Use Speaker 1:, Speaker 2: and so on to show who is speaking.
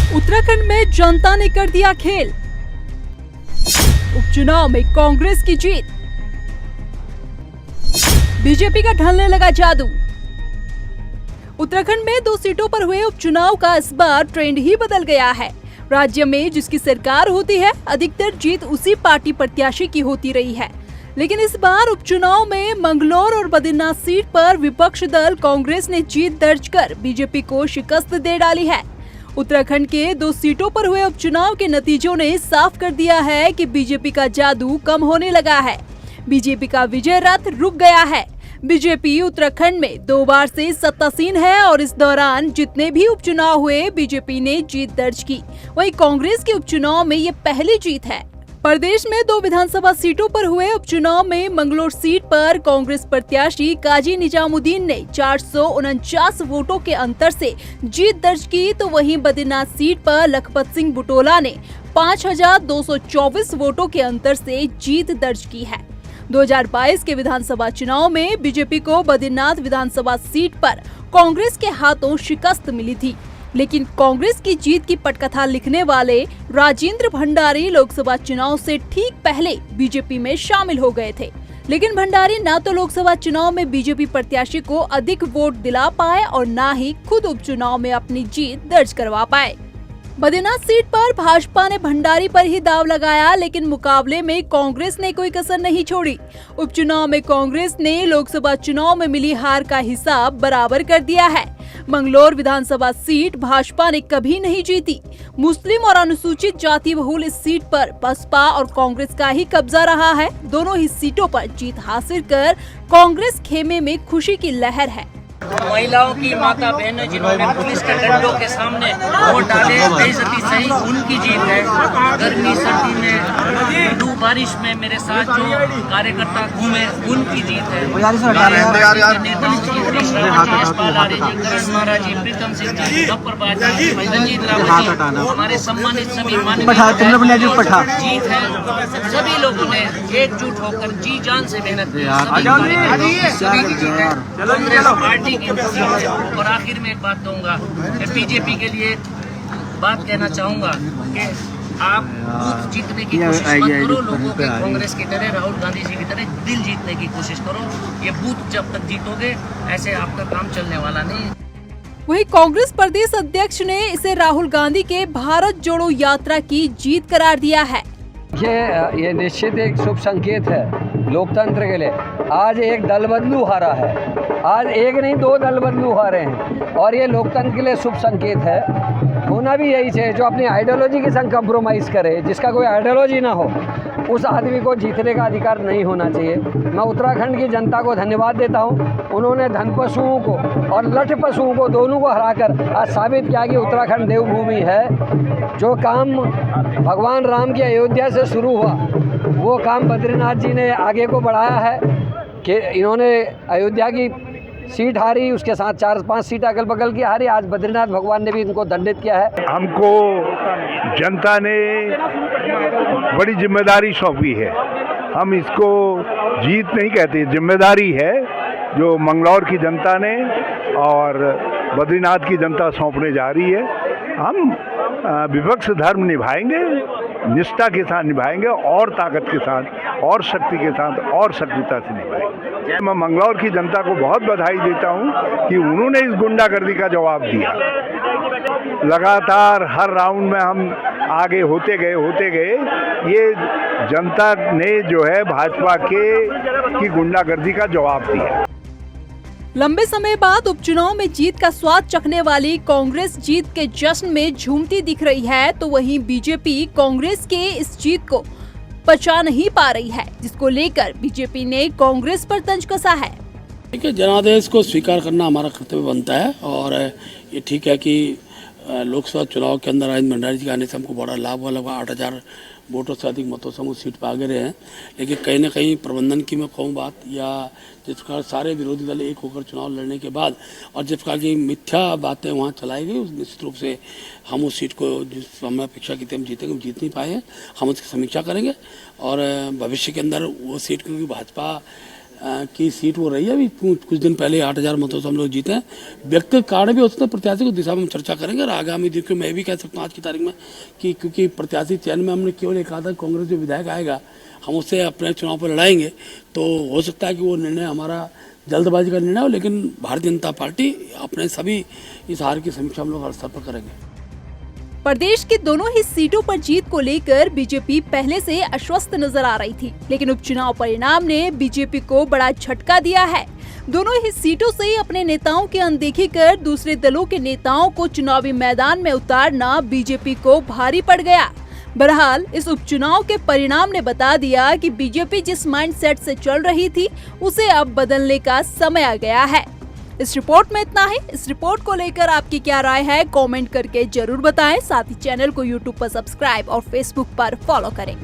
Speaker 1: उत्तराखंड में जनता ने कर दिया खेल। उपचुनाव में कांग्रेस की जीत। बीजेपी का ढलने लगा जादू। उत्तराखंड में 2 सीटों पर हुए उपचुनाव का इस बार ट्रेंड ही बदल गया है। राज्य में जिसकी सरकार होती है, अधिकतर जीत उसी पार्टी प्रत्याशी की होती रही है। लेकिन इस बार उपचुनाव में मंगलौर और बद्रीनाथ सीट पर विपक्ष दल कांग्रेस ने जीत दर्ज कर बीजेपी को शिकस्त दे डाली है। उत्तराखंड के 2 सीटों पर हुए उपचुनाव के नतीजों ने साफ कर दिया है कि बीजेपी का जादू कम होने लगा है। बीजेपी का विजय रथ रुक गया है। बीजेपी उत्तराखंड में 2 बार से सत्तासीन है और इस दौरान जितने भी उपचुनाव हुए बीजेपी ने जीत दर्ज की। वहीं कांग्रेस के उपचुनाव में ये पहली जीत है। प्रदेश में 2 विधानसभा सीटों पर हुए उपचुनाव में मंगलौर सीट पर कांग्रेस प्रत्याशी काजी निजामुद्दीन ने 449 वोटों के अंतर से जीत दर्ज की, तो वहीं बद्रीनाथ सीट पर लखपत सिंह बुटोला ने 5224 वोटों के अंतर से जीत दर्ज की है। 2022 के विधानसभा चुनाव में बीजेपी को बद्रीनाथ विधानसभा सीट पर कांग्रेस के हाथों शिकस्त मिली थी, लेकिन कांग्रेस की जीत की पटकथा लिखने वाले राजेंद्र भंडारी लोकसभा चुनाव से ठीक पहले बीजेपी में शामिल हो गए थे। लेकिन भंडारी न तो लोकसभा चुनाव में बीजेपी प्रत्याशी को अधिक वोट दिला पाए और न ही खुद उपचुनाव में अपनी जीत दर्ज करवा पाए। बद्रीनाथ सीट पर भाजपा ने भंडारी पर ही दाव लगाया, लेकिन मुकाबले में कांग्रेस ने कोई कसर नहीं छोड़ी। उपचुनाव में कांग्रेस ने लोकसभा चुनाव में मिली हार का हिसाब बराबर कर दिया है। मंगलौर विधानसभा सीट भाजपा ने कभी नहीं जीती। मुस्लिम और अनुसूचित जाति बहुल इस सीट पर बसपा और कांग्रेस का ही कब्जा रहा है। दोनों ही सीटों पर जीत हासिल कर कांग्रेस खेमे में खुशी की लहर है।
Speaker 2: महिलाओं की माता बहनें जिन्होंने पुलिस के डंडों के सामने वोट डाले, बेइज्जती सही, उनकी जीत है। गर्मी सर्दी में लू बारिश में मेरे साथ जो कार्यकर्ता घूमे, उनकी जीत है। नेता करण महाराज जी, प्रीतम सिंह जी, गब्बर बाजी, रंजीत रावत जी, हमारे सम्मानित सभी जीत है। सभी लोगों ने एकजुट होकर जी जान से मेहनत की। पार्टी की और आखिर में एक बात कहूँगा कि बीजेपी के लिए बात कहना चाहूँगा कि आप बूथ जीतने की कोशिश मत करो। लोगों के कांग्रेस की तरह, राहुल गांधी जी की तरह दिल जीतने की कोशिश करो। ये बूथ जब तक जीतोगे, ऐसे आपका काम चलने वाला नहीं।
Speaker 1: वहीं कांग्रेस प्रदेश अध्यक्ष ने इसे राहुल गांधी के भारत जोड़ो यात्रा की जीत करार दिया है।
Speaker 3: ये निश्चित एक शुभ संकेत है लोकतंत्र के लिए। आज एक दल बदलू हारा है, आज एक नहीं 2 दल बदलू हारे हैं, और ये लोकतंत्र के लिए शुभ संकेत है। होना भी यही चाहिए, जो अपनी आइडियोलॉजी के संग कंप्रोमाइज़ करे, जिसका कोई आइडियोलॉजी ना हो, उस आदमी को जीतने का अधिकार नहीं होना चाहिए। मैं उत्तराखंड की जनता को धन्यवाद देता हूँ। उन्होंने धन पशुओं को और लठ पशुओं को, दोनों को हराकर आज साबित किया कि उत्तराखंड देवभूमि है। जो काम भगवान राम की अयोध्या से शुरू हुआ, वो काम बद्रीनाथ जी ने आगे को बढ़ाया है कि इन्होंने अयोध्या की सीट हारी, उसके साथ 4-5 सीट अगल बगल की हारी। आज बद्रीनाथ भगवान ने भी इनको दंडित किया है।
Speaker 4: हमको जनता ने बड़ी जिम्मेदारी सौंपी है। हम इसको जीत नहीं कहते, जिम्मेदारी है जो मंगलौर की जनता ने और बद्रीनाथ की जनता सौंपने जा रही है। हम विपक्ष धर्म निभाएंगे, निष्ठा के साथ निभाएंगे, और ताकत के साथ और शक्ति के साथ और सक्रियता से निभाएंगे। मैं मंगलौर की जनता को बहुत बधाई देता हूं कि उन्होंने इस गुंडागर्दी का जवाब दिया। लगातार हर राउंड में हम आगे होते गए। ये जनता ने जो है भाजपा की गुंडागर्दी का जवाब दिया।
Speaker 1: लंबे समय बाद उपचुनाव में जीत का स्वाद चखने वाली कांग्रेस जीत के जश्न में झूमती दिख रही है, तो वहीं बीजेपी कांग्रेस के इस जीत को पचा नहीं पा रही है, जिसको लेकर बीजेपी ने कांग्रेस पर तंज कसा है।
Speaker 5: देखिए, जनादेश को स्वीकार करना हमारा कर्तव्य बनता है, और ये ठीक है कि लोकसभा चुनाव के अंदर राजेंद्र भंडारी जी के आने से हमको बड़ा लाभ हुआ। लगभग 8000 वोटों से अधिक मतों से हम उस सीट पर आगे रहे हैं। लेकिन कहीं ना कहीं प्रबंधन की मैं कहूँ बात, या जिस प्रकार सारे विरोधी दल एक होकर चुनाव लड़ने के बाद और जिस प्रकार की मिथ्या बातें वहाँ चलाई गई, उस निश्चित रूप से हम उस सीट को जिस हमने अपेक्षा की थी हम जीतेंगे, हम जीत नहीं पाए हैं। हम उसकी समीक्षा करेंगे और भविष्य के अंदर वो सीट, क्योंकि भाजपा की सीट वो रही है। अभी कुछ दिन पहले 8,000 मतों से हम लोग जीते हैं। व्यक्तिगत कारण भी होते हैं, प्रत्याशी की दिशा में हम चर्चा करेंगे और आगामी दिन को मैं भी कह सकता हूँ आज की तारीख में कि क्योंकि प्रत्याशी चयन में हमने केवल एक आधा कांग्रेस जो विधायक आएगा हम उससे अपने चुनाव पर लड़ाएंगे, तो हो सकता है कि वो निर्णय हमारा जल्दबाजी का निर्णय हो, लेकिन भारतीय जनता पार्टी अपने सभी इस हार की समीक्षा हम लोग हर स्तर पर करेंगे।
Speaker 1: प्रदेश की दोनों ही सीटों पर जीत को लेकर बीजेपी पहले से आश्वस्त नजर आ रही थी, लेकिन उपचुनाव परिणाम ने बीजेपी को बड़ा झटका दिया है। दोनों ही सीटों से अपने नेताओं की अनदेखी कर दूसरे दलों के नेताओं को चुनावी मैदान में उतारना बीजेपी को भारी पड़ गया। बहरहाल इस उपचुनाव के परिणाम ने बता दिया कि बीजेपी जिस माइंडसेट से चल रही थी उसे अब बदलने का समय आ गया है। इस रिपोर्ट में इतना ही। इस रिपोर्ट को लेकर आपकी क्या राय है कमेंट करके जरूर बताएं। साथ ही चैनल को यूट्यूब पर सब्सक्राइब और फेसबुक पर फॉलो करें।